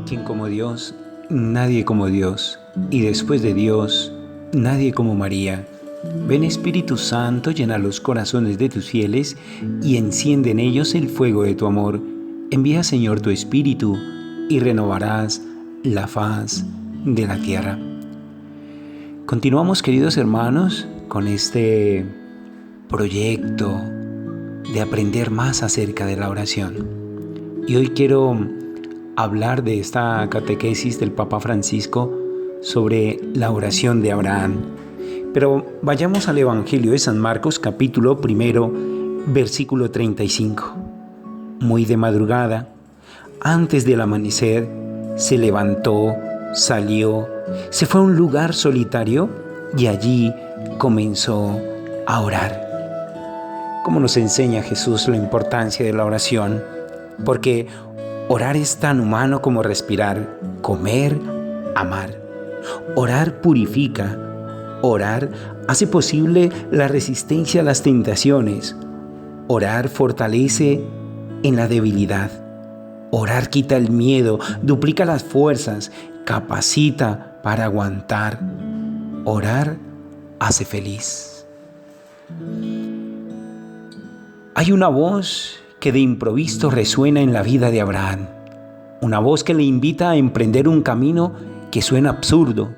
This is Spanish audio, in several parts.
¿Quién como Dios? Nadie como Dios. Y después de Dios, nadie como María. Ven Espíritu Santo, llena los corazones de tus fieles y enciende en ellos el fuego de tu amor. Envía, Señor, tu Espíritu y renovarás la faz de la tierra. Continuamos, queridos hermanos, con este proyecto de aprender más acerca de la oración. Y hoy quiero hablar de esta catequesis del Papa Francisco sobre la oración de Abraham. Pero vayamos al Evangelio de San Marcos, capítulo 1, versículo 35. Muy de madrugada, antes del amanecer, se levantó, salió, se fue a un lugar solitario y allí comenzó a orar. ¿Cómo nos enseña Jesús la importancia de la oración? Porque orar es tan humano como respirar, comer, amar. Orar purifica. Orar hace posible la resistencia a las tentaciones. Orar fortalece en la debilidad. Orar quita el miedo, duplica las fuerzas, capacita para aguantar. Orar hace feliz. Hay una voz que de improviso resuena en la vida de Abraham. Una voz que le invita a emprender un camino que suena absurdo.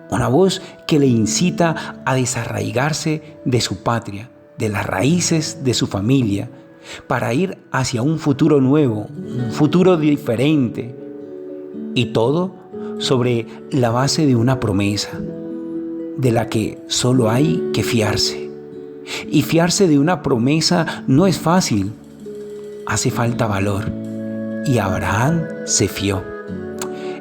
Una voz que le incita a desarraigarse de su patria, de las raíces de su familia, para ir hacia un futuro nuevo, un futuro diferente. Y todo sobre la base de una promesa, de la que solo hay que fiarse. Y fiarse de una promesa no es fácil. Hace falta valor. Y Abraham se fió.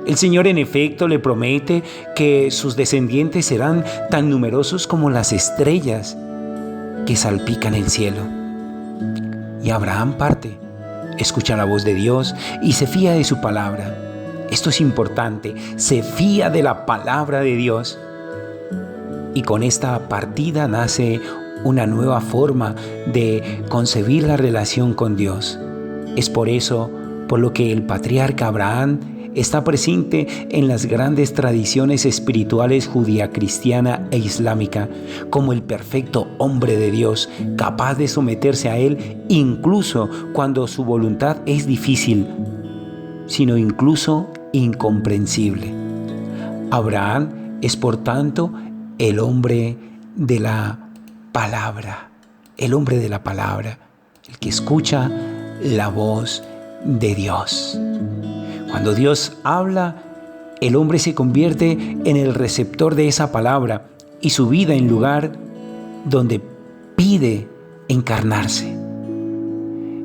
El Señor en efecto le promete que sus descendientes serán tan numerosos como las estrellas que salpican el cielo. Y Abraham parte, escucha la voz de Dios y se fía de su palabra. Esto es importante, se fía de la palabra de Dios. Y con esta partida nace una nueva forma de concebir la relación con Dios. Es por eso por lo que el patriarca Abraham está presente en las grandes tradiciones espirituales judía, cristiana e islámica, como el perfecto hombre de Dios, capaz de someterse a Él incluso cuando su voluntad es difícil, sino incluso incomprensible. Abraham es, por tanto, el hombre de la palabra, el hombre de la palabra, el que escucha la voz de Dios. Cuando Dios habla, el hombre se convierte en el receptor de esa palabra y su vida en lugar donde pide encarnarse.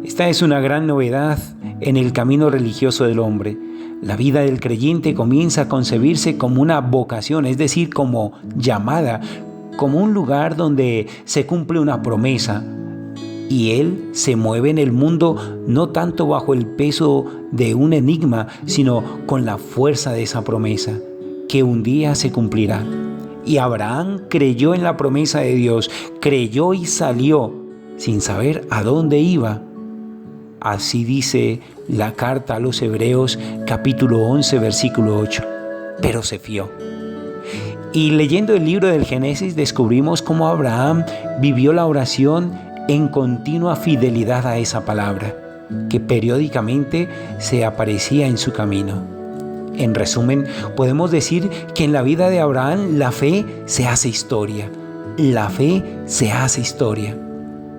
Esta es una gran novedad en el camino religioso del hombre. La vida del creyente comienza a concebirse como una vocación, es decir, como llamada, como un lugar donde se cumple una promesa. Y él se mueve en el mundo no tanto bajo el peso de un enigma, sino con la fuerza de esa promesa, que un día se cumplirá. Y Abraham creyó en la promesa de Dios, creyó y salió sin saber a dónde iba. Así dice la carta a los Hebreos, capítulo 11, versículo 8. Pero se fió. Y leyendo el libro del Génesis descubrimos cómo Abraham vivió la oración en continua fidelidad a esa palabra, que periódicamente se aparecía en su camino. En resumen, podemos decir que en la vida de Abraham la fe se hace historia. La fe se hace historia.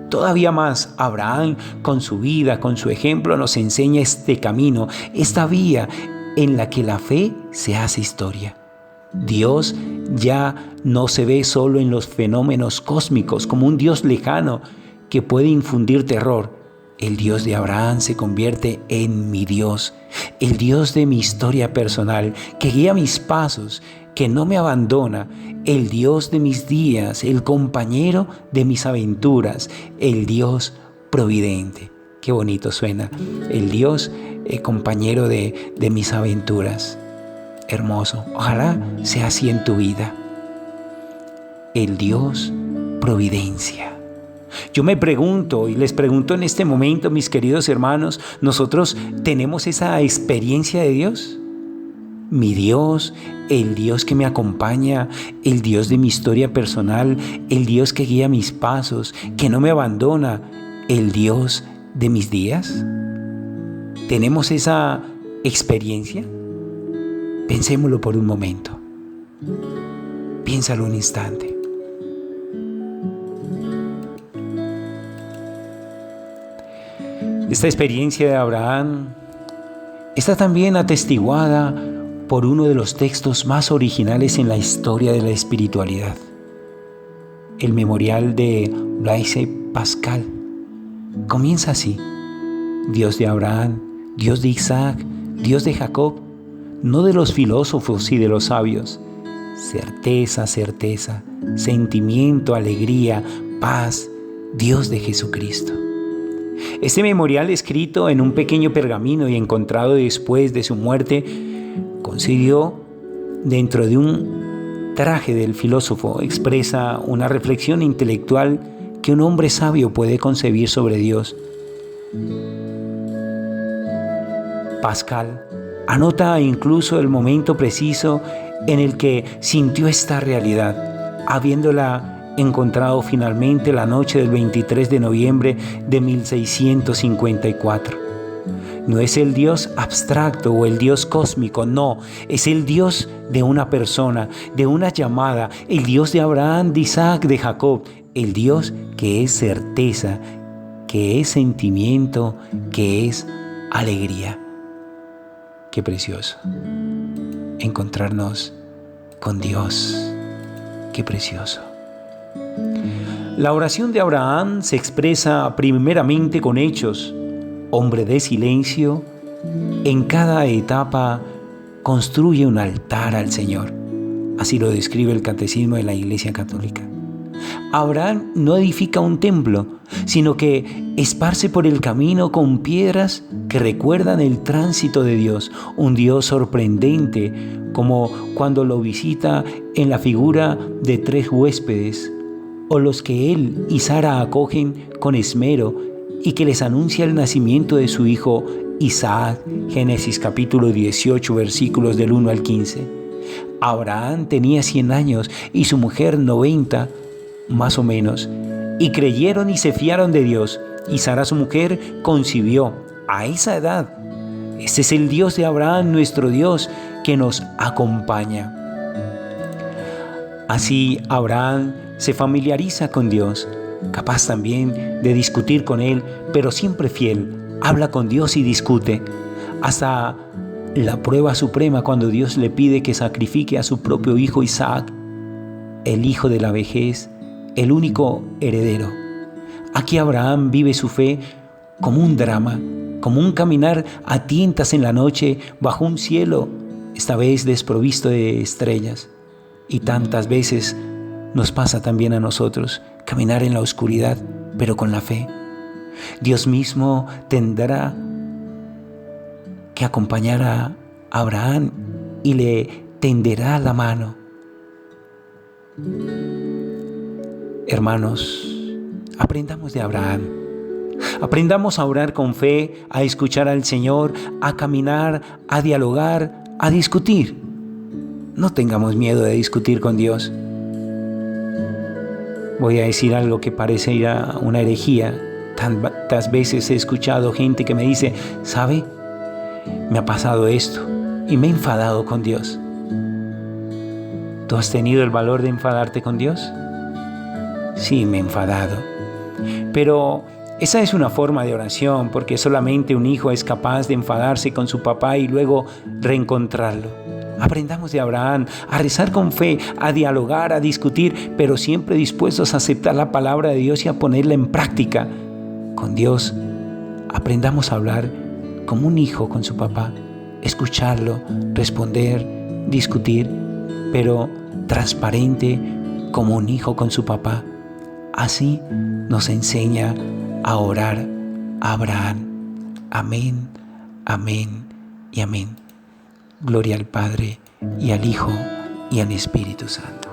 Todavía más, Abraham, con su vida, con su ejemplo, nos enseña este camino, esta vía en la que la fe se hace historia. Dios ya no se ve solo en los fenómenos cósmicos como un Dios lejano que puede infundir terror. El Dios de Abraham se convierte en mi Dios, el Dios de mi historia personal, que guía mis pasos, que no me abandona, el Dios de mis días, el compañero de mis aventuras, el Dios providente. Qué bonito suena, el Dios compañero de mis aventuras. Hermoso, ojalá sea así en tu vida. El Dios providencia. Yo me pregunto y les pregunto en este momento, mis queridos hermanos, ¿nosotros tenemos esa experiencia de Dios? mi Dios, el Dios que me acompaña, el Dios de mi historia personal, el Dios que guía mis pasos, que no me abandona, el Dios de mis días? ¿Tenemos esa experiencia? Pensémoslo por un momento. Piénsalo un instante. Esta experiencia de Abraham está también atestiguada por uno de los textos más originales en la historia de la espiritualidad, el memorial de Blaise Pascal. Comienza así: Dios de Abraham, Dios de Isaac, Dios de Jacob, no de los filósofos y de los sabios. Certeza, certeza, sentimiento, alegría, paz, Dios de Jesucristo. Este memorial, escrito en un pequeño pergamino y encontrado después de su muerte, coincidió dentro de un traje del filósofo, expresa una reflexión intelectual que un hombre sabio puede concebir sobre Dios. Pascal anota incluso el momento preciso en el que sintió esta realidad, habiéndola encontrado finalmente la noche del 23 de noviembre de 1654. No es el Dios abstracto o el Dios cósmico, no, es el Dios de una persona, de una llamada, el Dios de Abraham, de Isaac, de Jacob, el Dios que es certeza, que es sentimiento, que es alegría. Qué precioso encontrarnos con Dios, qué precioso. La oración de Abraham se expresa primeramente con hechos. Hombre de silencio, en cada etapa construye un altar al Señor. Así lo describe el Catecismo de la Iglesia Católica. Abraham no edifica un templo, sino que esparce por el camino con piedras que recuerdan el tránsito de Dios, un Dios sorprendente, como cuando lo visita en la figura de 3 huéspedes, o los que él y Sara acogen con esmero y que les anuncia el nacimiento de su hijo Isaac, Génesis capítulo 18, versículos del 1 al 15. Abraham tenía 100 años y su mujer 90, más o menos, y creyeron y se fiaron de Dios, y Sara su mujer concibió a esa edad. Este es el Dios de Abraham, nuestro Dios, que nos acompaña. Así Abraham se familiariza con Dios, capaz también de discutir con Él, pero siempre fiel. Habla con Dios y discute, hasta la prueba suprema cuando Dios le pide que sacrifique a su propio hijo Isaac, el hijo de la vejez, el único heredero. Aquí Abraham vive su fe como un drama, como un caminar a tientas en la noche bajo un cielo, esta vez desprovisto de estrellas. Y tantas veces nos pasa también a nosotros, caminar en la oscuridad, pero con la fe. Dios mismo tendrá que acompañar a Abraham y le tenderá la mano. Hermanos, aprendamos de Abraham. Aprendamos a orar con fe, a escuchar al Señor, a caminar, a dialogar, a discutir. No tengamos miedo de discutir con Dios. Voy a decir algo que parece ir a una herejía. Tantas veces he escuchado gente que me dice, ¿sabe? Me ha pasado esto y me he enfadado con Dios. ¿Tú has tenido el valor de enfadarte con Dios? Sí, me he enfadado. Pero esa es una forma de oración, porque solamente un hijo es capaz de enfadarse con su papá y luego reencontrarlo. Aprendamos de Abraham a rezar con fe, a dialogar, a discutir, pero siempre dispuestos a aceptar la palabra de Dios y a ponerla en práctica. Con Dios, aprendamos a hablar como un hijo con su papá, escucharlo, responder, discutir, pero transparente como un hijo con su papá. Así nos enseña a orar a Abraham. Amén, amén y amén. Gloria al Padre, y al Hijo, y al Espíritu Santo.